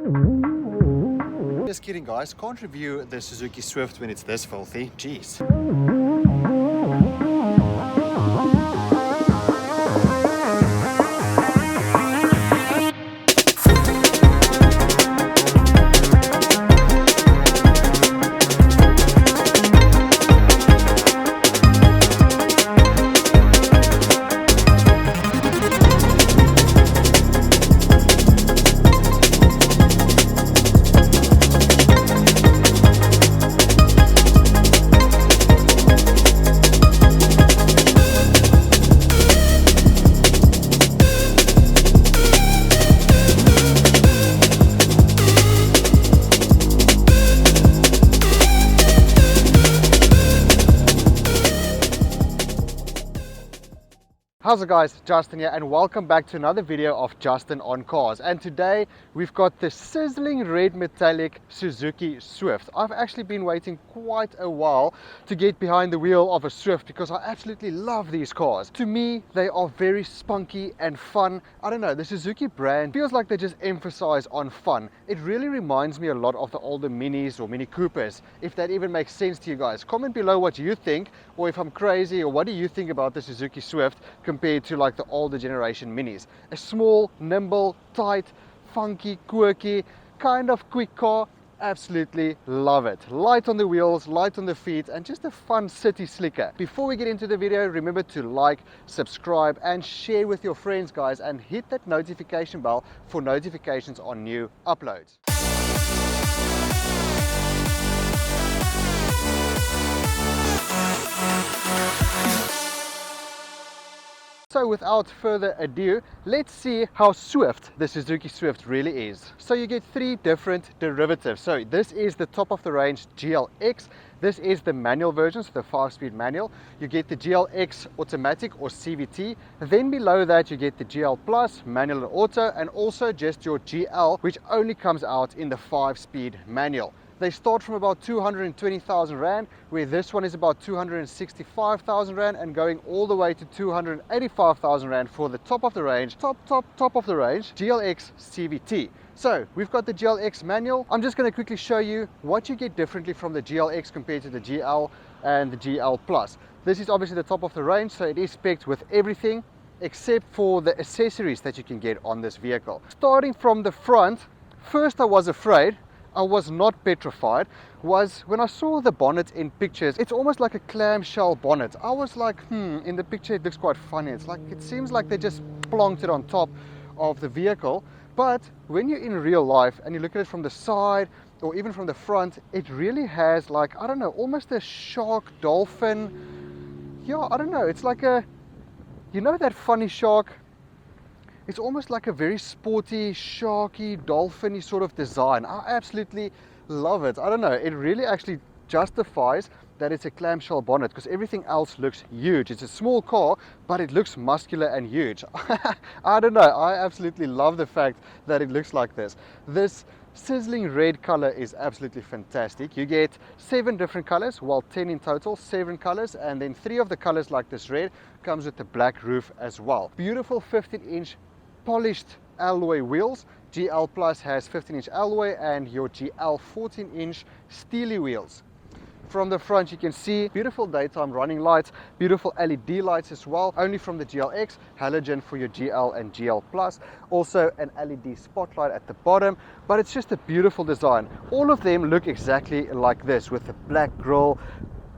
Just kidding guys, can't review the Suzuki Swift when it's this filthy, jeez. How's it guys, Justin here and welcome back to another video of Justin on Cars. And today we've got the sizzling red metallic Suzuki Swift. I've actually been waiting quite a while to get behind the wheel of a Swift because I absolutely love these cars. To me, they are very spunky and fun. I don't know, the Suzuki brand feels like they just emphasize on fun. It really reminds me a lot of the older Minis or Mini Coopers, if that even makes sense to you guys. Comment below what you think, or if I'm crazy, or what do you think about the Suzuki Swift compared to like the older generation Minis. A small, nimble, tight, funky, quirky, kind of quick car. Absolutely love it. Light on the wheels, light on the feet, and just a fun city slicker. Before we get into the video, remember to like, subscribe, and share with your friends guys, and hit that notification bell for notifications on new uploads. So without further ado, let's see how swift the Suzuki Swift really is. So you get three different derivatives. So this is the top of the range GLX. This is the manual version, so the 5-speed manual. You get the GLX automatic or CVT. Then below that you get the GL Plus, manual and auto, and also just your GL, which only comes out in the 5-speed manual. They start from about 220,000 Rand, where this one is about 265,000 Rand, and going all the way to 285,000 Rand for the top of the range, top of the range, GLX CVT. So we've got the GLX manual. I'm just going to quickly show you what you get differently from the GLX compared to the GL and the GL Plus. This is obviously the top of the range, so it is spec'd with everything except for the accessories that you can get on this vehicle. Starting from the front, first I was afraid, I was not petrified, was when I saw the bonnet in pictures. It's almost like a clamshell bonnet. I was like, in the picture it looks quite funny. It's like, it seems like they just plonked it on top of the vehicle. But when you're in real life and you look at it from the side or even from the front, it really has like, I don't know, almost a shark, dolphin. Yeah, I don't know. It's like a, you know that funny shark? It's almost like a very sporty, sharky, dolphin-y sort of design. I absolutely love it. I don't know, it really actually justifies that it's a clamshell bonnet because everything else looks huge. It's a small car, but it looks muscular and huge. I don't know, I absolutely love the fact that it looks like this. This sizzling red color is absolutely fantastic. You get 7 different colors, well 10 in total, 7 colors, and then 3 of the colors like this red comes with the black roof as well. Beautiful 15-inch polished alloy wheels. GL Plus has 15-inch alloy and your GL 14-inch steely wheels. From the front you can see beautiful daytime running lights, beautiful LED lights as well, only from the GLX, halogen for your GL and GL Plus, also an LED spotlight at the bottom, but it's just a beautiful design. All of them look exactly like this with the black grille,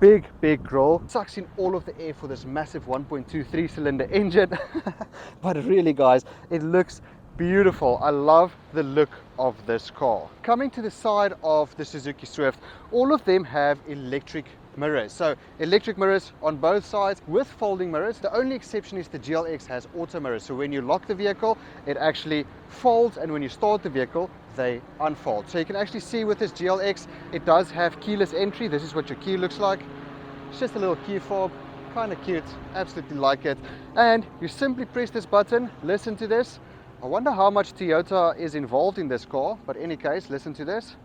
big grille, sucks in all of the air for this massive 1.23 cylinder engine. But really guys, it looks beautiful. I love the look of this car. Coming to the side of the Suzuki Swift, all of them have electric mirrors. So electric mirrors on both sides with folding mirrors. The only exception is the GLX has auto mirrors. So when you lock the vehicle, it actually folds, and when you start the vehicle, they unfold. So you can actually see with this GLX, it does have keyless entry. This is what your key looks like. It's just a little key fob, kind of cute, absolutely like it. And you simply press this button, listen to this. I wonder how much Toyota is involved in this car, but in any case, listen to this.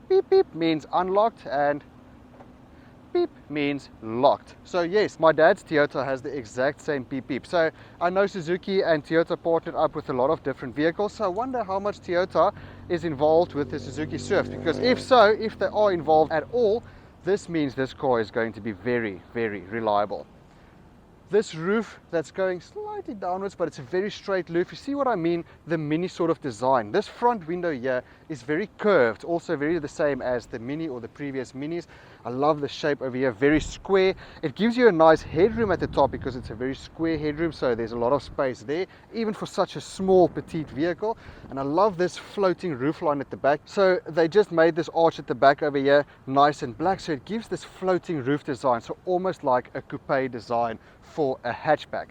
Beep beep means unlocked, and beep beep means locked. So yes, my dad's Toyota has the exact same beep beep. So I know Suzuki and Toyota partnered up with a lot of different vehicles, so I wonder how much Toyota is involved with the Suzuki Swift, because if so, if they are involved at all, this means this car is going to be very, very reliable. This roof that's going slightly downwards, but it's a very straight roof. You see what I mean? The Mini sort of design. This front window here is very curved, also very the same as the Mini or the previous Minis. I love the shape over here, very square. It gives you a nice headroom at the top because it's a very square headroom, so there's a lot of space there, even for such a small, petite vehicle. And I love this floating roof line at the back. So they just made this arch at the back over here nice and black, so it gives this floating roof design, so almost like a coupe design for a hatchback.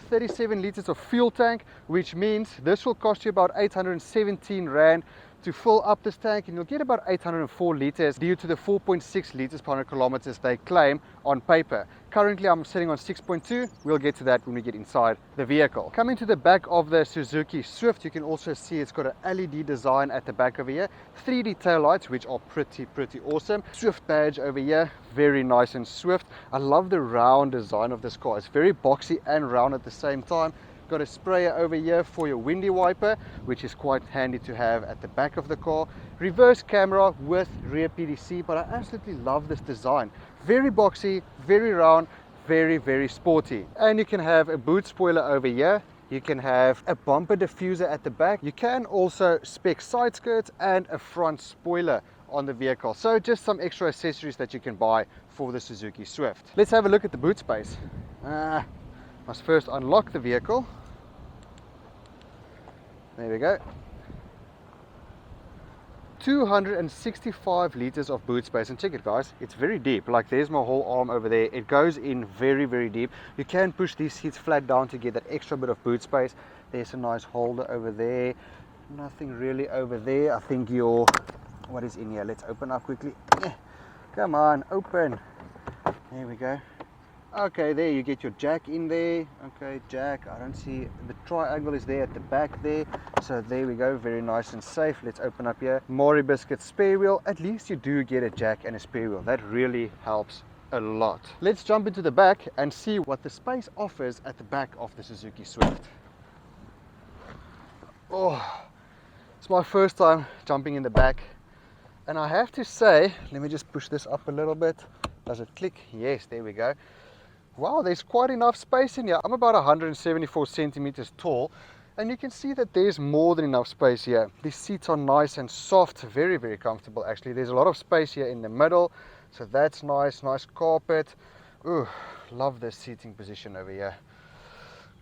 37 liters of fuel tank, which means this will cost you about 817 Rand to fill up this tank, and you'll get about 804 liters due to the 4.6 liters per 100 kilometers they claim on paper. Currently I'm sitting on 6.2. We'll get to that when we get inside the vehicle. Coming to the back of the Suzuki Swift, you can also see it's got an LED design at the back over here, 3D taillights, which are pretty awesome. Swift badge over here, very nice and Swift. I love the round design of this car. It's very boxy and round at the same time. Got a sprayer over here for your windy wiper, which is quite handy to have at the back of the car. Reverse camera with rear PDC, but I absolutely love this design. Very boxy, very round, very sporty. And you can have a boot spoiler over here. You can have a bumper diffuser at the back. You can also spec side skirts and a front spoiler on the vehicle. So just some extra accessories that you can buy for the Suzuki Swift. Let's have a look at the boot space. Must first unlock the vehicle. There we go. 265 liters of boot space, and check it guys, it's very deep. Like there's my whole arm over there. It goes in very deep. You can push these seats flat down to get that extra bit of boot space. There's a nice holder over there. Nothing really over there. I think what is in here? Let's open up quickly. Come on, open. There we go. Okay, there you get your jack in there. Okay, jack, I don't see, the triangle is there at the back there. So there we go, very nice and safe. Let's open up here. Maury Biscuit spare wheel. At least you do get a jack and a spare wheel. That really helps a lot. Let's jump into the back and see what the space offers at the back of the Suzuki Swift. Oh, it's my first time jumping in the back. And I have to say, let me just push this up a little bit. Does it click? Yes, there we go. Wow, there's quite enough space in here. I'm about 174 centimeters tall, and you can see that there's more than enough space here. These seats are nice and soft, very comfortable actually. There's a lot of space here in the middle, so that's nice. Nice carpet. Ooh, love this seating position over here.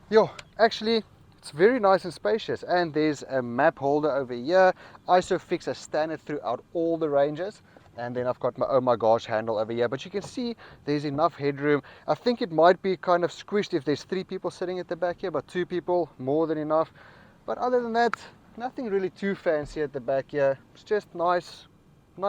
Yo, actually, it's very nice and spacious, and there's a map holder over here. ISOFIX is standard throughout all the ranges. And then I've got my oh my gosh handle over here, but you can see there's enough headroom. I think it might be kind of squished if there's 3 people sitting at the back here, but 2 people, more than enough. But other than that, nothing really too fancy at the back here. It's just nice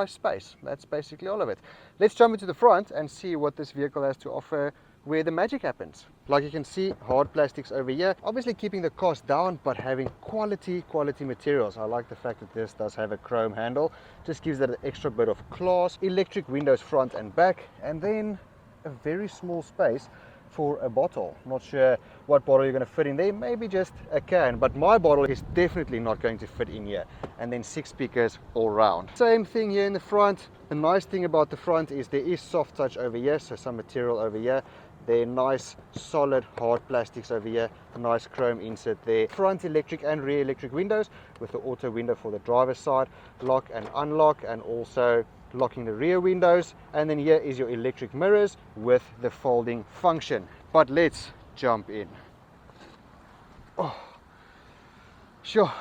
space. That's basically all of it. Let's jump into the front and see what this vehicle has to offer, where the magic happens. Like you can see, hard plastics over here, obviously keeping the cost down, but having quality materials. I like the fact that this does have a chrome handle, just gives it an extra bit of class. Electric windows front and back, and then a very small space for a bottle. Not sure what bottle you're going to fit in there, maybe just a can, but my bottle is definitely not going to fit in here. And then 6 speakers all round. Same thing here in the front. The nice thing about the front is there is soft touch over here, so some material over here. They're nice solid hard plastics over here, a nice chrome insert there. Front electric and rear electric windows with the auto window for the driver's side, lock and unlock, and also locking the rear windows. And then here is your electric mirrors with the folding function. But let's jump in. Oh, sure,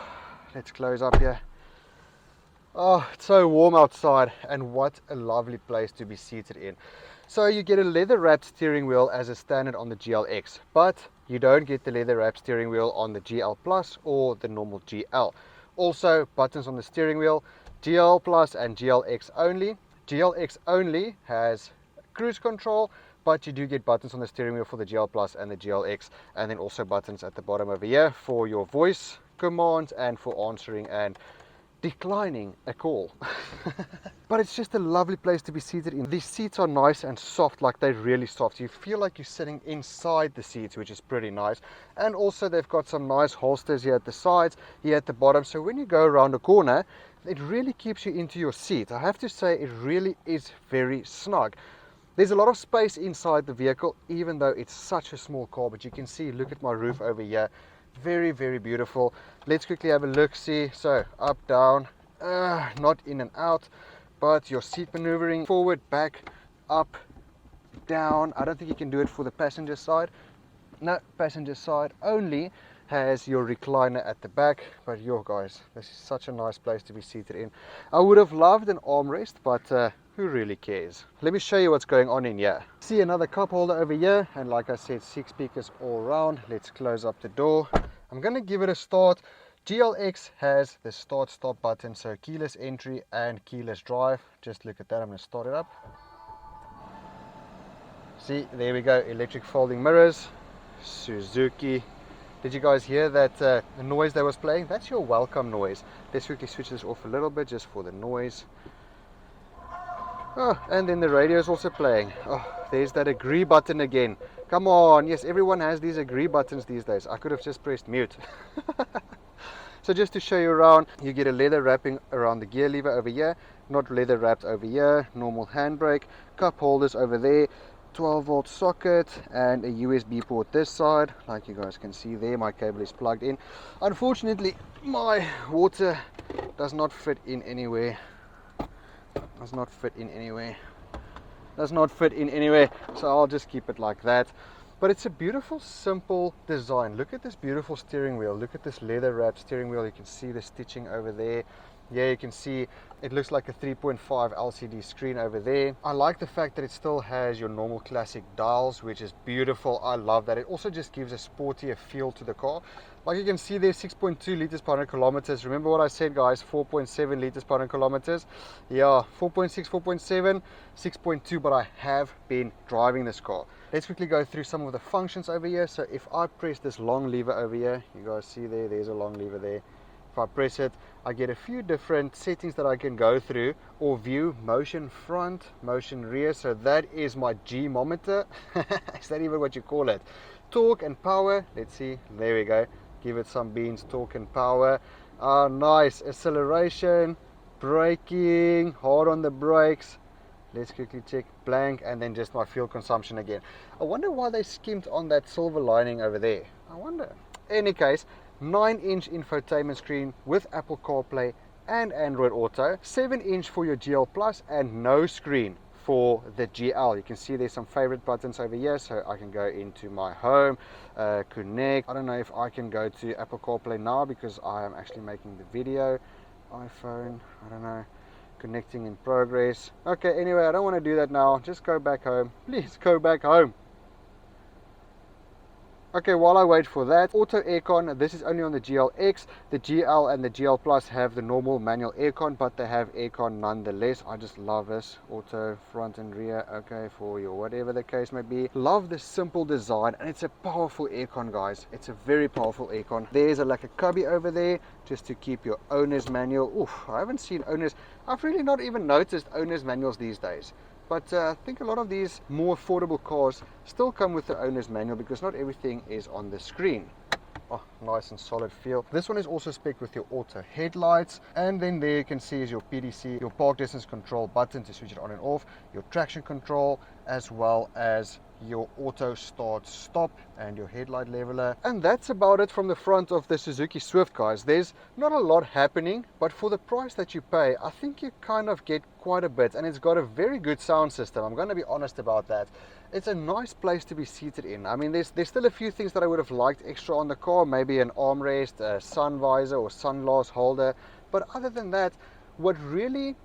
let's close up here. Oh, it's so warm outside, and what a lovely place to be seated in. So you get a leather wrapped steering wheel as a standard on the GLX, but you don't get the leather wrapped steering wheel on the GL Plus or the normal GL. Also buttons on the steering wheel, GL Plus and GLX only. GLX only has cruise control, but you do get buttons on the steering wheel for the GL Plus and the GLX, and then also buttons at the bottom over here for your voice commands and for answering and declining a call. but it's just a lovely place to be seated in. These seats are nice and soft, like they're really soft. You feel like you're sitting inside the seats, which is pretty nice. And also they've got some nice holsters here at the sides, here at the bottom. So when you go around the corner, it really keeps you into your seat. I have to say it really is very snug. There's a lot of space inside the vehicle, even though it's such a small car, but you can see, look at my roof over here. Very, very beautiful. Let's quickly have a look, see. So up, down, not in and out. But your seat maneuvering, forward, back, up, down. I don't think you can do it for the passenger side. No, passenger side only has your recliner at the back. But yo guys, this is such a nice place to be seated in. I would have loved an armrest, but who really cares? Let me show you what's going on in here. See another cup holder over here, and like I said, 6 speakers all around. Let's close up the door. I'm gonna give it a start. GLX has the start stop button, so keyless entry and keyless drive. Just look at that. I'm going to start it up. See, there we go, electric folding mirrors, Suzuki. Did you guys hear that the noise that was playing? That's your welcome noise. Let's quickly switch this off a little bit just for the noise. Oh, and then the radio is also playing. Oh, there's that agree button again. Come on, yes, everyone has these agree buttons these days. I could have just pressed mute. So just to show you around, you get a leather wrapping around the gear lever over here, not leather wrapped over here, normal handbrake, cup holders over there, 12-volt socket and a USB port this side. Like you guys can see there, my cable is plugged in. Unfortunately, my water does not fit in anywhere. Does not fit in anywhere. Does not fit in anywhere, so I'll just keep it like that. But it's a beautiful, simple design. Look at this beautiful steering wheel. Look at this leather wrapped steering wheel. You can see the stitching over there. Yeah, you can see it looks like a 3.5 LCD screen over there. I like the fact that it still has your normal classic dials, which is beautiful. I love that. It also just gives a sportier feel to the car. Like you can see there, 6.2 liters per 100 kilometers. Remember what I said, guys, 4.7 liters per 100 kilometers. Yeah, 4.6, 4.7, 6.2, but I have been driving this car. Let's quickly go through some of the functions over here. So if I press this long lever over here, you guys see there, there's a long lever there. If I press it, I get a few different settings that I can go through, or view motion front, motion rear. So that is my G-mometer. Is that even what you call it? Torque and power. Let's see. There we go. Give it some beans. Torque and power. Nice. Acceleration, braking, hard on the brakes. Let's quickly check blank, and then just my fuel consumption again. I wonder why they skimped on that silver lining over there. I wonder. In any case, 9-inch infotainment screen with Apple CarPlay and Android Auto, 7-inch for your GL Plus, and no screen for the GL. You can see there's some favorite buttons over here, so I can go into my home, connect. I don't know if I can go to Apple CarPlay now because I am actually making the video. iPhone, I don't know. Connecting in progress. Okay, anyway, I don't want to do that now. Just go back home. Please go back home. Okay, while I wait for that, auto aircon, this is only on the GLX. The GL and the GL Plus have the normal manual aircon, but they have aircon nonetheless. I just love this. Auto front and rear, okay, for your whatever the case may be. Love the simple design, and it's a powerful aircon, guys. It's a very powerful aircon. There's like a cubby over there just to keep your owner's manual. Oof, I haven't seen owners. I've really not even noticed owner's manuals these days. But I think a lot of these more affordable cars still come with the owner's manual because not everything is on the screen. Oh, nice and solid feel. This one is also spec'd with your auto headlights, and then there you can see is your PDC, your park distance control button to switch it on and off, your traction control, as well as your auto start stop and your headlight leveler. And that's about it from the front of the Suzuki Swift, guys. There's not a lot happening, but for the price that you pay, I think you kind of get quite a bit, and it's got a very good sound system. I'm going to be honest about that. It's a nice place to be seated in. I mean, there's still a few things that I would have liked extra on the car, maybe an armrest, a sun visor or sunglass holder, but other than that, what really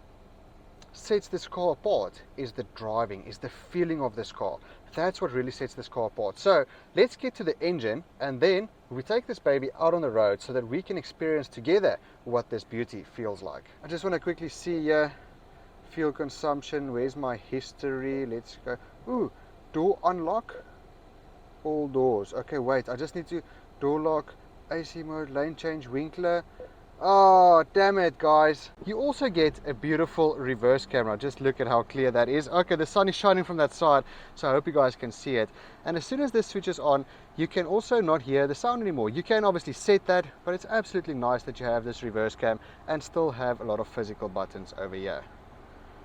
sets this car apart is the driving, is the feeling of this car. That's what really sets this car apart. So let's get to the engine, and then we take this baby out on the road so that we can experience together what this beauty feels like. I just want to quickly see here, fuel consumption. Where's my history? Let's go. Ooh, door unlock, all doors. Okay, wait, I just need to door lock, AC mode, lane change, winkler. Oh, damn it, guys. You also get a beautiful reverse camera. Just look at how clear that is. Okay, the sun is shining from that side, so I hope you guys can see it. And as soon as this switches on, you can also not hear the sound anymore. You can obviously set that, but it's absolutely nice that you have this reverse cam and still have a lot of physical buttons over here.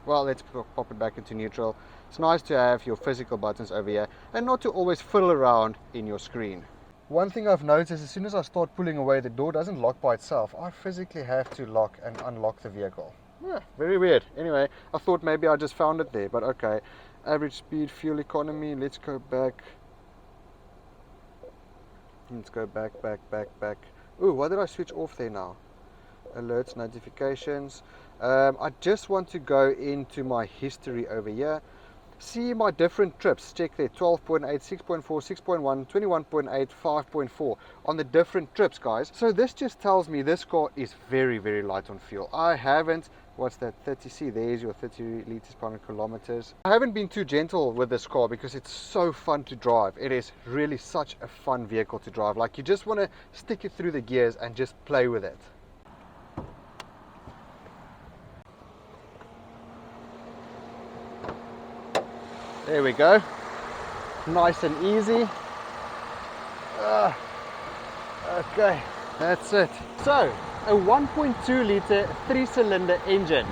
Well, let's pop it back into neutral. It's nice to have your physical buttons over here and not to always fiddle around in your screen. One thing I've noticed, as soon as I start pulling away, the door doesn't lock by itself. I physically have to lock and unlock the vehicle. Yeah, very weird. Anyway, I thought maybe I just found it there, but okay. Average speed, fuel economy, let's go back. Let's go back. Ooh, why did I switch off there now? Alerts, notifications. I just want to go into my history over here. See my different trips, check there, 12.8, 6.4, 6.1, 21.8, 5.4 on the different trips, guys. So this just tells me this car is very, very light on fuel. I haven't, what's that, 30C, there's your 30 litres per 100 kilometers. I haven't been too gentle with this car because it's so fun to drive. It is really such a fun vehicle to drive. Like, you just want to stick it through the gears and just play with it. There we go, nice and easy. Okay, that's it. So, a 1.2 litre 3-cylinder engine.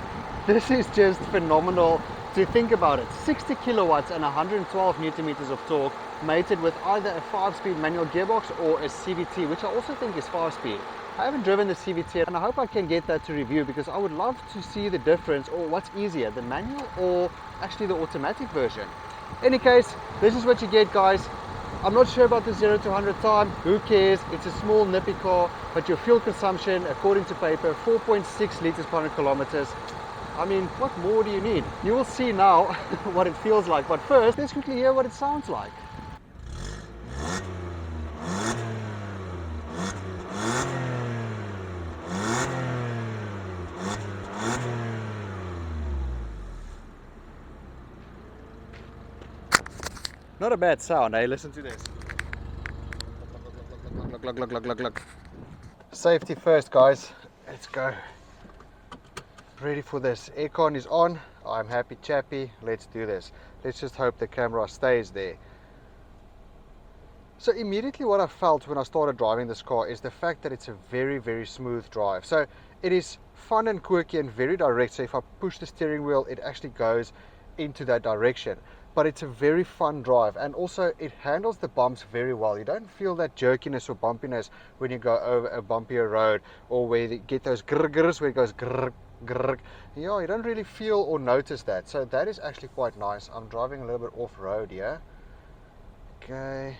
This is just phenomenal to think about it. 60 kilowatts and 112 newton meters of torque, mated with either a 5-speed manual gearbox or a CVT, which I also think is 5-speed. I haven't driven the CVT and I hope I can get that to review because I would love to see the difference, or what's easier, the manual or actually the automatic version. Any case, this is what you get, guys. I'm not sure about the 0 to 100 time, who cares? It's a small nippy car, but your fuel consumption, according to paper, 4.6 litres per 100 kilometers. I mean, what more do you need? You will see now what it feels like, but first, let's quickly hear what it sounds like. Not a bad sound, eh? Listen to this. Look. Safety first, guys. Let's go. Ready for this. Aircon is on. I'm happy chappy. Let's do this. Let's just hope the camera stays there. So immediately what I felt when I started driving this car is the fact that it's a very, very smooth drive. So it is fun and quirky and very direct. So if I push the steering wheel, it actually goes into that direction. But it's a very fun drive, and also it handles the bumps very well. You don't feel that jerkiness or bumpiness when you go over a bumpier road, or where you get those grr-grrs where it goes grr grr. Yeah, you don't really feel or notice that. So that is actually quite nice. I'm driving a little bit off-road here. Okay.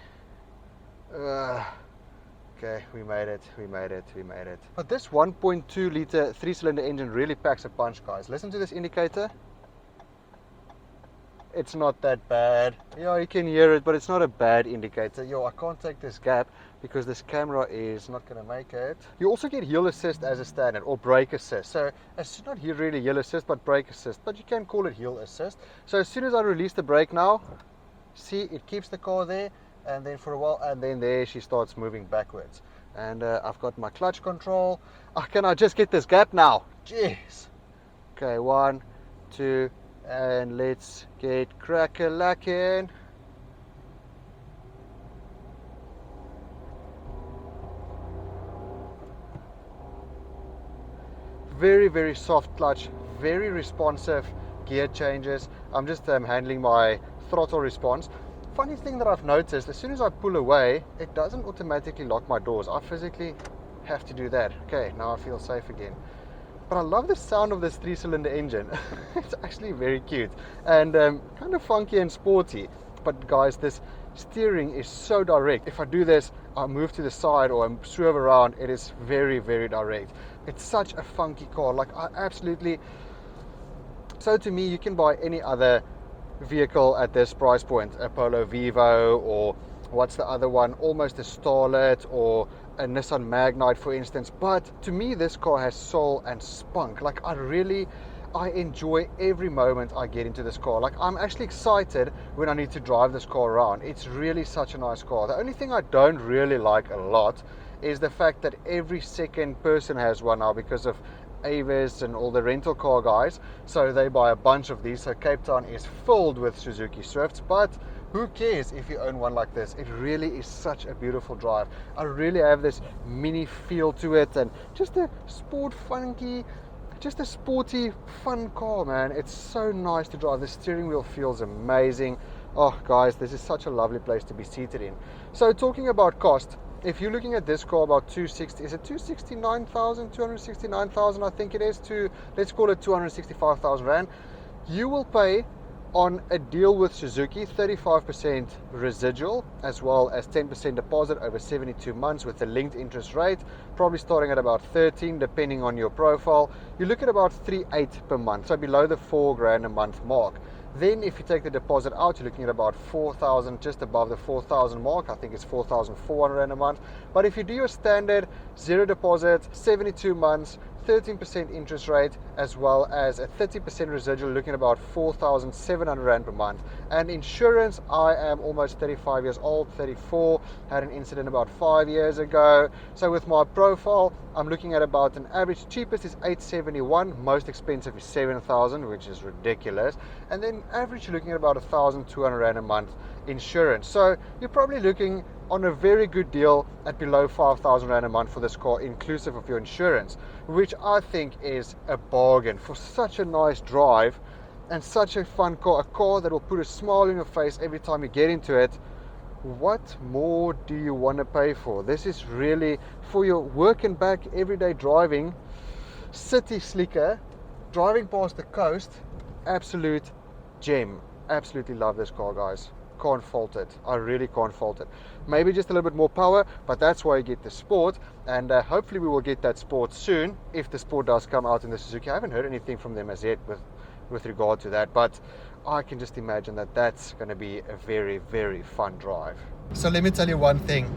Okay, we made it. But this 1.2 litre 3-cylinder engine really packs a punch, guys. Listen to this indicator. It's not that bad. Yeah, you can hear it, but it's not a bad indicator. Yo, I can't take this gap because this camera is not going to make it. You also get hill assist as a standard, or brake assist. So it's not really hill assist, but brake assist. But you can call it hill assist. So as soon as I release the brake now, see, it keeps the car there, and then for a while, and then there she starts moving backwards. And I've got my clutch control. Can I just get this gap now? Jeez. Okay, 1, 2. And let's get crack-a-lackin'. Very, very soft clutch, very responsive gear changes. I'm just handling my throttle response. Funny thing that I've noticed, as soon as I pull away, it doesn't automatically lock my doors. I physically have to do that. Okay, now I feel safe again. But I love the sound of this 3-cylinder engine. It's actually very cute and kind of funky and sporty. But guys, this steering is so direct. If I do this, I move to the side or I swerve around, it is very, very direct. It's such a funky car. Like, I absolutely... So to me, you can buy any other vehicle at this price point. A Polo Vivo, or what's the other one? Almost a Starlet, or a Nissan Magnite, for instance. But to me, this car has soul and spunk. Like, I enjoy every moment I get into this car. Like, I'm actually excited when I need to drive this car around. It's really such a nice car. The only thing I don't really like a lot is the fact that every second person has one now because of Avis and all the rental car guys. So they buy a bunch of these. So Cape Town is filled with Suzuki Swifts, but who cares if you own one like this? It really is such a beautiful drive. I really have this mini feel to it, and just a funky, just a sporty, fun car, man. It's so nice to drive. The steering wheel feels amazing. Oh, guys, this is such a lovely place to be seated in. So talking about cost, if you're looking at this car about 260, is it 269,000, 269,000, I think it is, let's call it 265,000 Rand, you will pay on a deal with Suzuki 35% residual as well as 10% deposit over 72 months with a linked interest rate, probably starting at about 13 depending on your profile. You look at about 3.8 per month, so below the 4 grand a month mark. Then if you take the deposit out, you're looking at about 4,000, just above the 4,000 mark. I think it's 4,400 Rand a month. But if you do your standard zero deposit, 72 months, 13% interest rate, as well as a 30% residual, looking at about 4,700 Rand per month. And insurance, I am almost 35 years old, 34, had an incident about 5 years ago. So with my profile, I'm looking at about an average, cheapest is 871, most expensive is 7,000, which is ridiculous. And then average, you're looking at about 1,200 Rand a month insurance. So you're probably looking on a very good deal at below 5,000 Rand a month for this car, inclusive of your insurance, which I think is a bargain for such a nice drive and such a fun car, a car that will put a smile on your face every time you get into it. What more do you want to pay for? This is really for your work and back everyday driving, city slicker, driving past the coast, absolute gem. Absolutely love this car, guys. Can't fault it. I really can't fault it. Maybe just a little bit more power, but that's why you get the Sport, and hopefully we will get that Sport soon if the Sport does come out in the Suzuki. I haven't heard anything from them as yet with regard to that, but I can just imagine that that's going to be a very, very fun drive. So let me tell you one thing.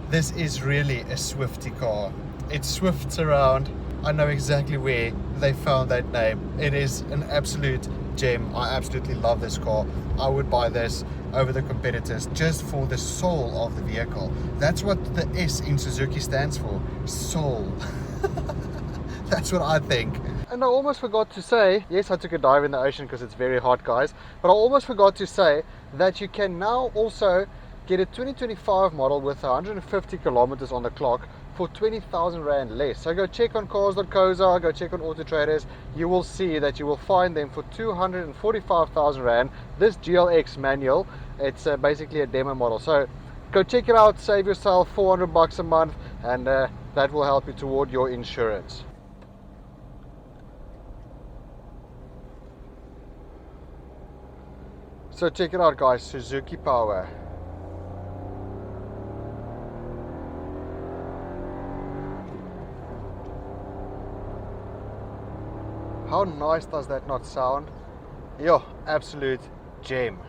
This is really a Swifty car. It swifts around. I know exactly where they found that name. It is an absolute gem. I absolutely love this car. I would buy this over the competitors just for the soul of the vehicle. That's what the S in Suzuki stands for. Soul. That's what I think. And I almost forgot to say, yes, I took a dive in the ocean because it's very hot, guys, but I almost forgot to say that you can now also get a 2025 model with 150 kilometers on the clock for 20,000 Rand less. So go check on cars.co.za, go check on Auto Traders. You will see that you will find them for 245,000 Rand. This GLX manual, it's basically a demo model. So go check it out, save yourself 400 bucks a month, and that will help you toward your insurance. So check it out, guys, Suzuki Power. How nice does that not sound? Yo, absolute gem.